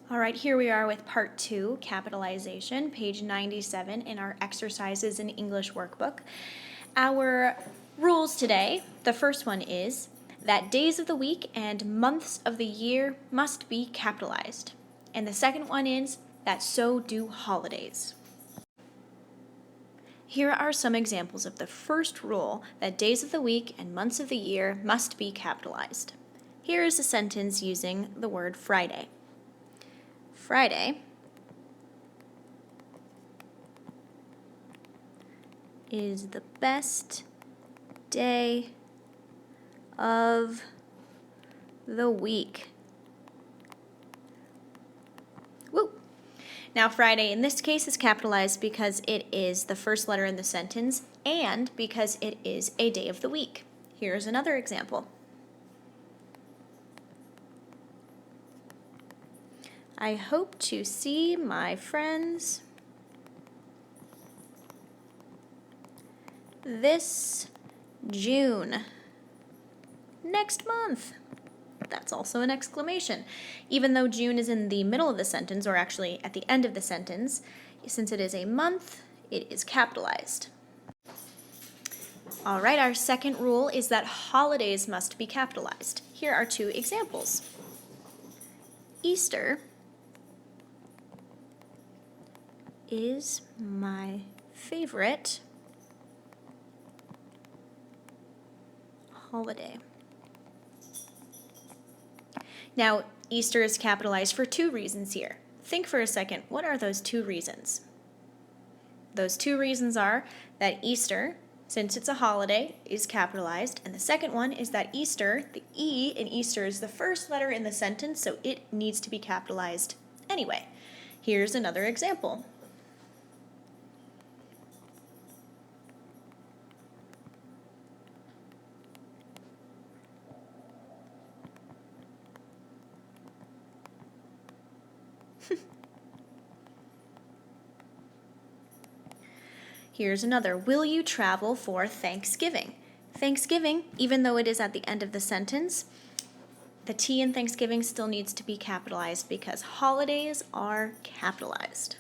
All right, here we are with part 2, capitalization, page 97 in our exercises in English workbook. Our rules today, the first one is that days of the week and months of the year must be capitalized. And the second one is that so do holidays. Here are some examples of the first rule that days of the week and months of the year must be capitalized. Here is a sentence using the word Friday. Friday is the best day of the week. Woo! Now, Friday in this case is capitalized because it is the first letter in the sentence and because it is a day of the week. Here's another example. I hope to see my friends this June. Next month. That's also an exclamation. Even though June is in the middle of the sentence, or actually at the end of the sentence, since it is a month, it is capitalized. All right, our second rule is that holidays must be capitalized. Here are two examples. Easter is my favorite holiday. Now, Easter is capitalized for two reasons here. Think for a second, what are those two reasons? Those two reasons are that Easter, since it's a holiday, is capitalized, and the second one is that Easter, the E in Easter is the first letter in the sentence, so it needs to be capitalized anyway. Here's another example. Here's another. Will you travel for Thanksgiving? Thanksgiving, even though it is at the end of the sentence, the T in Thanksgiving still needs to be capitalized because holidays are capitalized.